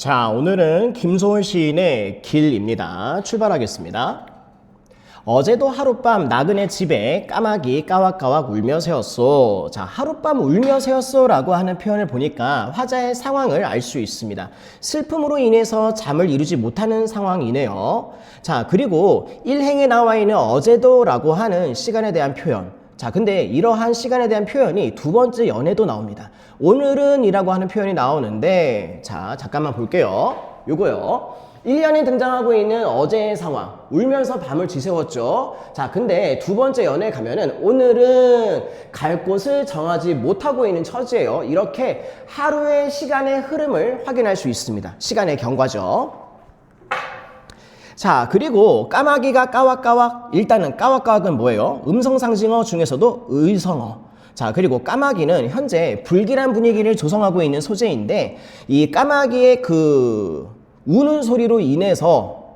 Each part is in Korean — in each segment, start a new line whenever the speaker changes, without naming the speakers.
자, 오늘은 김소월 시인의 길입니다. 출발하겠습니다. 어제도 하룻밤 나그네 집에 까마귀 까왁까왁 울며 새었소. 자, 하룻밤 울며 새었소 라고 하는 표현을 보니까 화자의 상황을 알 수 있습니다. 슬픔으로 인해서 잠을 이루지 못하는 상황이네요. 자, 그리고 일행에 나와 있는 어제도 라고 하는 시간에 대한 표현. 자, 근데 이러한 시간에 대한 표현이 두 번째 연에도 나옵니다. 오늘은 이라고 하는 표현이 나오는데, 자, 잠깐만 볼게요. 요거요. 1년에 등장하고 있는 어제의 상황, 울면서 밤을 지새웠죠. 자, 근데 두 번째 연에 가면은 오늘은 갈 곳을 정하지 못하고 있는 처지예요. 이렇게 하루의 시간의 흐름을 확인할 수 있습니다. 시간의 경과죠. 자, 그리고 까마귀가 까왁까왁, 일단은 까왁까왁은 뭐예요? 음성상징어 중에서도 의성어. 자, 그리고 까마귀는 현재 불길한 분위기를 조성하고 있는 소재인데, 이 까마귀의 우는 소리로 인해서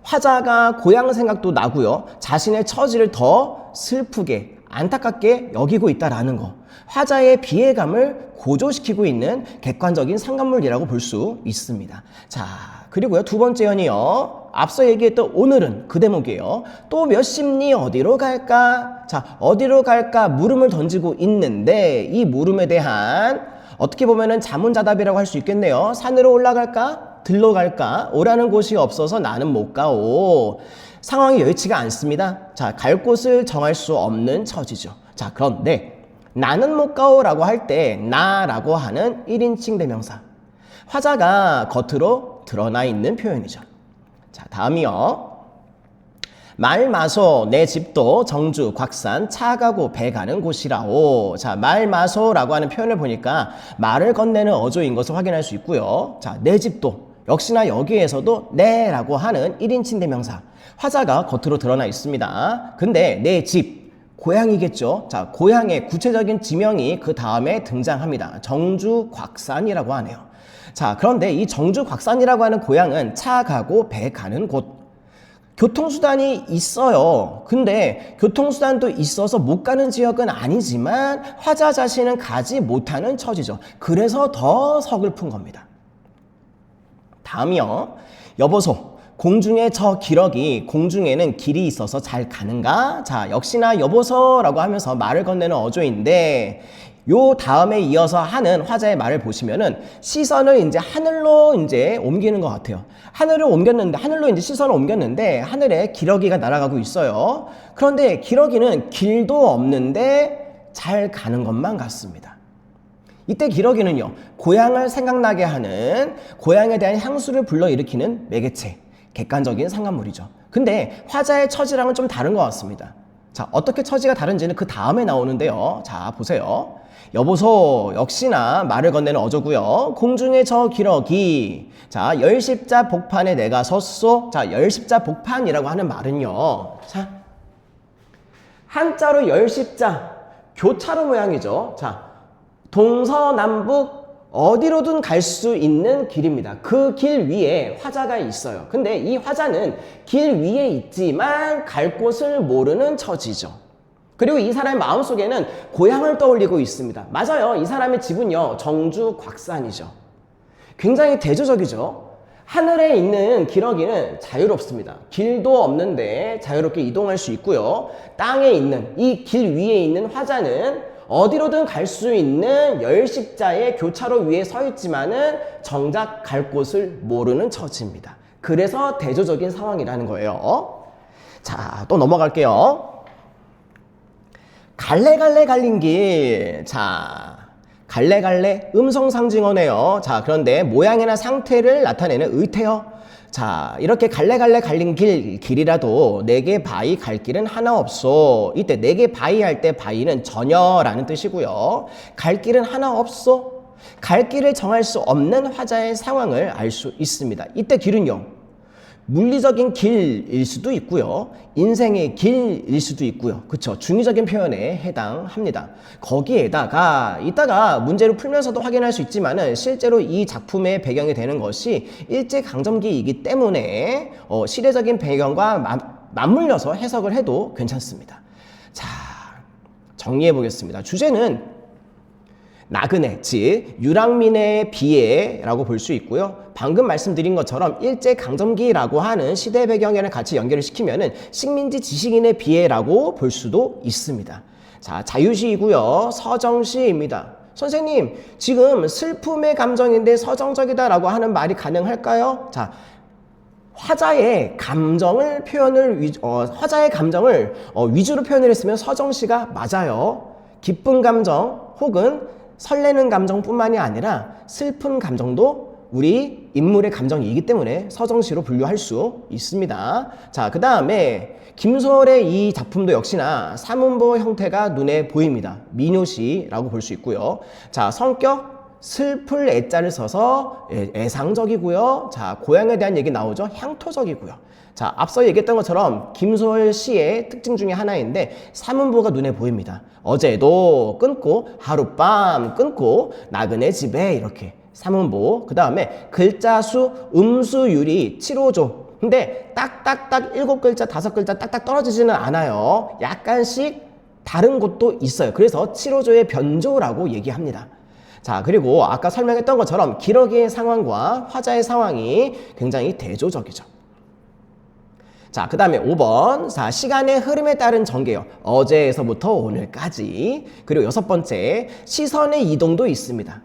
화자가 고향 생각도 나고요. 자신의 처지를 더 슬프게, 안타깝게 여기고 있다라는 거. 화자의 비애감을 고조시키고 있는 객관적인 상관물이라고 볼 수 있습니다. 자, 그리고요. 두 번째 연이요. 앞서 얘기했던 오늘은 그 대목이에요. 또 몇 십리 어디로 갈까? 자, 어디로 갈까? 물음을 던지고 있는데 이 물음에 대한 어떻게 보면은 자문자답이라고 할 수 있겠네요. 산으로 올라갈까? 들러 갈까? 오라는 곳이 없어서 나는 못 가오. 상황이 여의치가 않습니다. 자, 갈 곳을 정할 수 없는 처지죠. 자, 그런데 나는 못 가오라고 할 때 나라고 하는 1인칭 대명사. 화자가 겉으로 드러나 있는 표현이죠. 자, 다음이요. 말 마소 내 집도 정주 곽산 차 가고 배 가는 곳이라오. 자, 말 마소라고 하는 표현을 보니까 말을 건네는 어조인 것을 확인할 수 있고요. 자, 내 집도 역시나 여기에서도 내라고 하는 1인칭 대명사. 화자가 겉으로 드러나 있습니다. 근데 내 집, 고향이겠죠. 자, 고향의 구체적인 지명이 그 다음에 등장합니다. 정주 곽산이라고 하네요. 자, 그런데 이 정주 곽산이라고 하는 고향은 차 가고 배 가는 곳. 교통수단이 있어요. 근데 교통수단도 있어서 못 가는 지역은 아니지만 화자 자신은 가지 못하는 처지죠. 그래서 더 서글픈 겁니다. 다음이요. 여보소. 공중에 저 기러기, 공중에는 길이 있어서 잘 가는가? 자, 역시나 여보소라고 하면서 말을 건네는 어조인데 요 다음에 이어서 하는 화자의 말을 보시면은 시선을 이제 하늘로 이제 옮기는 것 같아요. 하늘을 옮겼는데, 하늘로 이제 시선을 옮겼는데 하늘에 기러기가 날아가고 있어요. 그런데 기러기는 길도 없는데 잘 가는 것만 같습니다. 이때 기러기는요, 고향을 생각나게 하는, 고향에 대한 향수를 불러일으키는 매개체, 객관적인 상관물이죠. 근데 화자의 처지랑은 좀 다른 것 같습니다. 자, 어떻게 처지가 다른지는 그 다음에 나오는데요. 자, 보세요. 여보소, 역시나 말을 건네는 어조고요. 공중에 저 기러기. 자, 열십자 복판에 내가 섰소. 자, 열십자 복판이라고 하는 말은요. 자, 한자로 열십자, 교차로 모양이죠. 자, 동서남북 어디로든 갈 수 있는 길입니다. 그 길 위에 화자가 있어요. 근데 이 화자는 길 위에 있지만 갈 곳을 모르는 처지죠. 그리고 이 사람의 마음속에는 고향을 떠올리고 있습니다. 맞아요. 이 사람의 집은요, 정주 곽산이죠. 굉장히 대조적이죠. 하늘에 있는 기러기는 자유롭습니다. 길도 없는데 자유롭게 이동할 수 있고요. 땅에 있는, 이 길 위에 있는 화자는 어디로든 갈 수 있는 열십자의 교차로 위에 서 있지만은 정작 갈 곳을 모르는 처지입니다. 그래서 대조적인 상황이라는 거예요. 자, 또 넘어갈게요. 갈래갈래 갈린 길. 자, 갈래갈래 음성상징어네요. 자, 그런데 모양이나 상태를 나타내는 의태어. 자, 이렇게 갈래갈래 갈린 길이라도 내게 바이 갈 길은 하나 없소. 이때 내게 바이 할 때 바이는 전혀라는 뜻이고요. 갈 길은 하나 없소. 갈 길을 정할 수 없는 화자의 상황을 알 수 있습니다. 이때 길은요, 물리적인 길일 수도 있고요. 인생의 길일 수도 있고요. 그쵸? 중의적인 표현에 해당합니다. 거기에다가 이따가 문제를 풀면서도 확인할 수 있지만은 실제로 이 작품의 배경이 되는 것이 일제강점기이기 때문에 시대적인 배경과 맞물려서 해석을 해도 괜찮습니다. 자, 정리해 보겠습니다. 주제는 나그네, 즉 유랑민의 비애라고 볼 수 있고요. 방금 말씀드린 것처럼 일제강점기라고 하는 시대 배경에는 같이 연결을 시키면은 식민지 지식인의 비애라고 볼 수도 있습니다. 자, 자유시이고요. 서정시입니다. 선생님, 지금 슬픔의 감정인데 서정적이다라고 하는 말이 가능할까요? 자, 화자의 감정을 위주로 표현을 했으면 서정시가 맞아요. 기쁜 감정 혹은 설레는 감정뿐만이 아니라 슬픈 감정도 우리 인물의 감정이기 때문에 서정시로 분류할 수 있습니다. 자, 그 다음에 김소월의 이 작품도 역시나 사문보 형태가 눈에 보입니다. 민요시라고 볼 수 있고요. 자, 성격 슬플 애자를 써서 애상적이고요. 자, 고향에 대한 얘기 나오죠. 향토적이고요. 자, 앞서 얘기했던 것처럼 김소월 시의 특징 중에 하나인데 사문보가 눈에 보입니다. 어제도 끊고 하룻밤 끊고 나그네 집에 이렇게 사문보. 그 다음에 글자수 음수율이 7~5조. 근데 딱딱딱 7글자 5글자 딱딱 떨어지지는 않아요. 약간씩 다른 곳도 있어요. 그래서 7~5조의 변조라고 얘기합니다. 자, 그리고 아까 설명했던 것처럼 기러기의 상황과 화자의 상황이 굉장히 대조적이죠. 자, 그 다음에 5번. 자, 시간의 흐름에 따른 전개요. 어제에서부터 오늘까지. 그리고 6번째, 시선의 이동도 있습니다.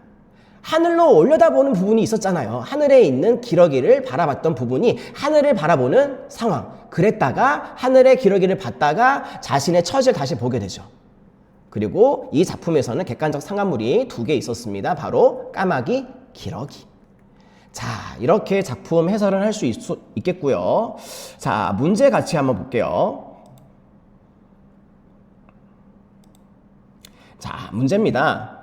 하늘로 올려다보는 부분이 있었잖아요. 하늘에 있는 기러기를 바라봤던 부분이 하늘을 바라보는 상황. 그랬다가 하늘의 기러기를 봤다가 자신의 처지를 다시 보게 되죠. 그리고 이 작품에서는 객관적 상관물이 2개 있었습니다. 바로 까마귀, 기러기. 자, 이렇게 작품 해설을 할 수 있겠고요. 자, 문제 같이 한번 볼게요. 자, 문제입니다.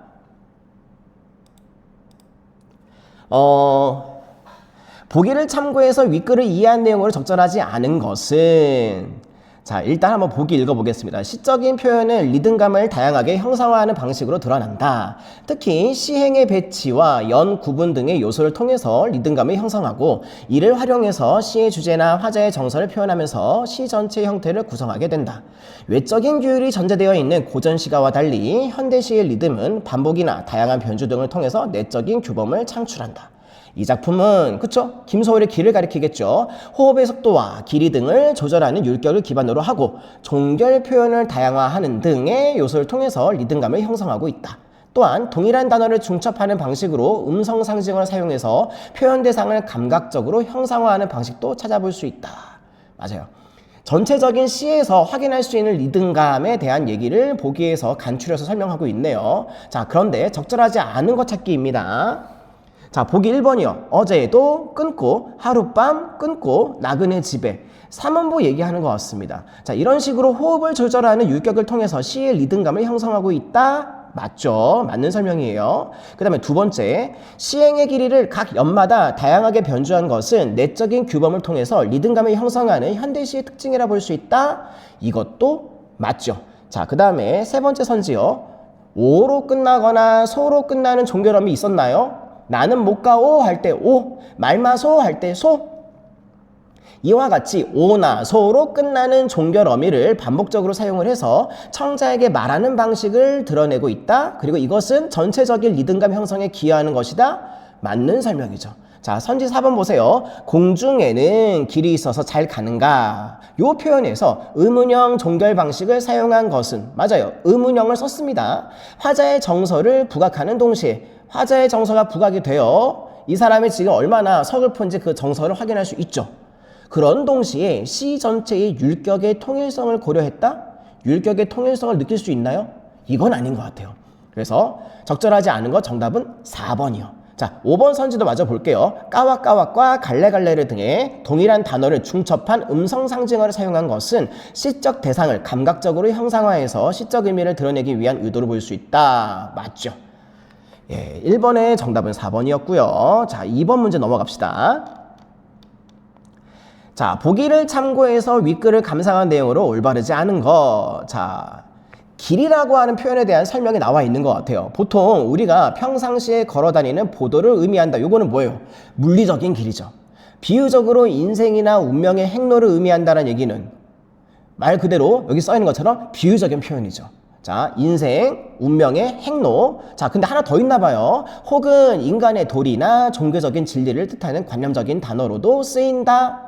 보기를 참고해서 윗글을 이해한 내용으로 적절하지 않은 것은, 자, 일단 한번 보기 읽어보겠습니다. 시적인 표현은 리듬감을 다양하게 형상화하는 방식으로 드러난다. 특히 시행의 배치와 연, 구분 등의 요소를 통해서 리듬감을 형성하고 이를 활용해서 시의 주제나 화자의 정서를 표현하면서 시 전체의 형태를 구성하게 된다. 외적인 규율이 전제되어 있는 고전시가와 달리 현대시의 리듬은 반복이나 다양한 변주 등을 통해서 내적인 규범을 창출한다. 이 작품은 그쵸? 김소월의 길을 가리키겠죠. 호흡의 속도와 길이 등을 조절하는 율격을 기반으로 하고 종결 표현을 다양화하는 등의 요소를 통해서 리듬감을 형성하고 있다. 또한 동일한 단어를 중첩하는 방식으로 음성 상징을 사용해서 표현 대상을 감각적으로 형상화하는 방식도 찾아볼 수 있다. 맞아요. 전체적인 시에서 확인할 수 있는 리듬감에 대한 얘기를 보기에서 간추려서 설명하고 있네요. 자, 그런데 적절하지 않은 것 찾기입니다. 자, 보기 1번이요. 어제도 끊고 하룻밤 끊고 나그네 집에. 사문보 얘기하는 것 같습니다. 자, 이런 식으로 호흡을 조절하는 율격을 통해서 시의 리듬감을 형성하고 있다. 맞죠? 맞는 설명이에요. 그 다음에 2번째, 시행의 길이를 각 연마다 다양하게 변주한 것은 내적인 규범을 통해서 리듬감을 형성하는 현대시의 특징이라 볼 수 있다. 이것도 맞죠. 자, 그 다음에 3번째 선지요. 오로 끝나거나 소로 끝나는 종결음이 있었나요? 나는 못 가오 할 때 오, 말마소 할 때 소. 이와 같이 오나 소로 끝나는 종결 어미를 반복적으로 사용을 해서 청자에게 말하는 방식을 드러내고 있다. 그리고 이것은 전체적인 리듬감 형성에 기여하는 것이다. 맞는 설명이죠. 자, 선지 4번 보세요. 공중에는 길이 있어서 잘 가는가? 이 표현에서 의문형 종결 방식을 사용한 것은 맞아요. 의문형을 썼습니다. 화자의 정서를 부각하는 동시에 화자의 정서가 부각이 되어 이 사람이 지금 얼마나 서글픈지 그 정서를 확인할 수 있죠. 그런 동시에 시 전체의 율격의 통일성을 고려했다? 율격의 통일성을 느낄 수 있나요? 이건 아닌 것 같아요. 그래서 적절하지 않은 것 정답은 4번이요. 자, 5번 선지도 마저 볼게요. 까왁까왁과 갈래갈래를 등의 동일한 단어를 중첩한 음성 상징어를 사용한 것은 시적 대상을 감각적으로 형상화해서 시적 의미를 드러내기 위한 의도로 볼 수 있다. 맞죠? 예, 1번의 정답은 4번이었고요. 자, 2번 문제 넘어갑시다. 자, 보기를 참고해서 윗글을 감상한 내용으로 올바르지 않은 것. 자, 길이라고 하는 표현에 대한 설명이 나와 있는 것 같아요. 보통 우리가 평상시에 걸어다니는 보도를 의미한다. 요거는 뭐예요? 물리적인 길이죠. 비유적으로 인생이나 운명의 행로를 의미한다는 얘기는 말 그대로 여기 써 있는 것처럼 비유적인 표현이죠. 자, 인생, 운명의 행로. 자, 근데 하나 더 있나 봐요. 혹은 인간의 도리나 종교적인 진리를 뜻하는 관념적인 단어로도 쓰인다.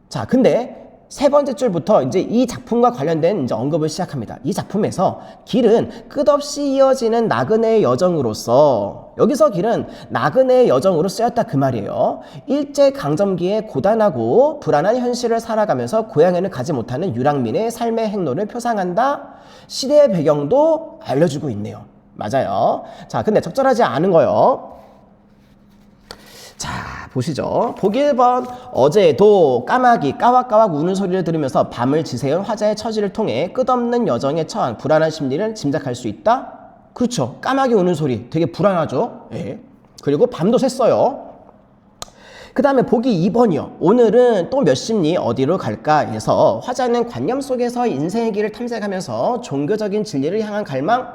자, 근데 세 번째 줄부터 이제 이 작품과 관련된 이제 언급을 시작합니다. 이 작품에서 길은 끝없이 이어지는 나그네의 여정으로서, 여기서 길은 나그네의 여정으로 쓰였다 그 말이에요. 일제강점기에 고단하고 불안한 현실을 살아가면서 고향에는 가지 못하는 유랑민의 삶의 행로를 표상한다. 시대의 배경도 알려주고 있네요. 맞아요. 자, 근데 적절하지 않은 거요. 자, 보시죠. 보기 1번. 어제도 까마귀 까왁까왁 우는 소리를 들으면서 밤을 지새운 화자의 처지를 통해 끝없는 여정에 처한 불안한 심리를 짐작할 수 있다. 그렇죠. 까마귀 우는 소리 되게 불안하죠. 예. 그리고 밤도 샜어요. 그 다음에 보기 2번이요. 오늘은 또 몇 심리 어디로 갈까 해서 화자는 관념 속에서 인생의 길을 탐색하면서 종교적인 진리를 향한 갈망?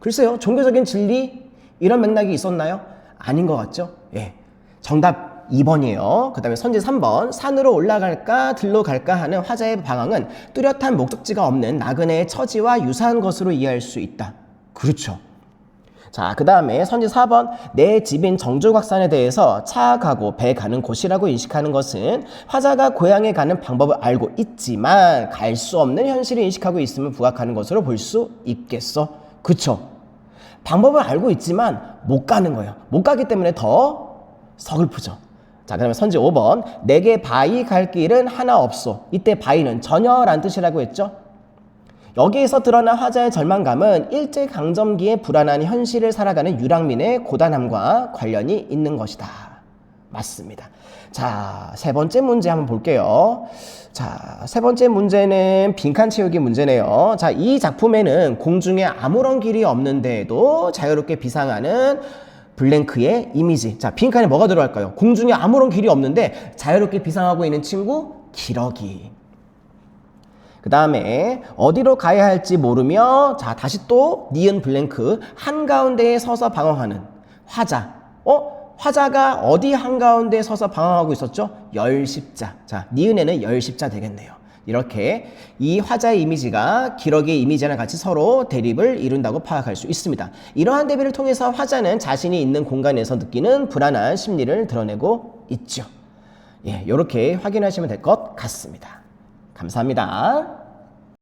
글쎄요. 종교적인 진리? 이런 맥락이 있었나요? 아닌 것 같죠? 예. 정답 2번이에요. 그 다음에 선지 3번. 산으로 올라갈까 들로 갈까 하는 화자의 방황은 뚜렷한 목적지가 없는 나그네의 처지와 유사한 것으로 이해할 수 있다. 그렇죠. 자, 그 다음에 선지 4번. 내 집인 정조각산에 대해서 차 가고 배 가는 곳이라고 인식하는 것은 화자가 고향에 가는 방법을 알고 있지만 갈 수 없는 현실을 인식하고 있음을 부각하는 것으로 볼 수 있겠어. 그쵸? 방법을 알고 있지만 못 가는 거예요. 못 가기 때문에 더 서글프죠. 자, 그 다음에 선지 5번. 내게 바위 갈 길은 하나 없소. 이때 바위는 전혀란 뜻이라고 했죠. 여기에서 드러난 화자의 절망감은 일제강점기의 불안한 현실을 살아가는 유랑민의 고단함과 관련이 있는 것이다. 맞습니다. 자, 세 번째 문제 한번 볼게요. 자, 세 번째 문제는 빈칸 채우기 문제네요. 자, 이 작품에는 공중에 아무런 길이 없는데도 자유롭게 비상하는 블랭크의 이미지. 자, 빈칸에 뭐가 들어갈까요? 공중에 아무런 길이 없는데 자유롭게 비상하고 있는 친구 기러기. 그 다음에 어디로 가야 할지 모르며, 자, 다시 또 니은 블랭크 한가운데에 서서 방황하는 화자. 화자가 어디 한가운데에 서서 방황하고 있었죠? 열십자. 자, 니은에는 열십자 되겠네요. 이렇게 이 화자의 이미지가 기러기의 이미지랑 같이 서로 대립을 이룬다고 파악할 수 있습니다. 이러한 대비를 통해서 화자는 자신이 있는 공간에서 느끼는 불안한 심리를 드러내고 있죠. 예, 이렇게 확인하시면 될 것 같습니다. 감사합니다.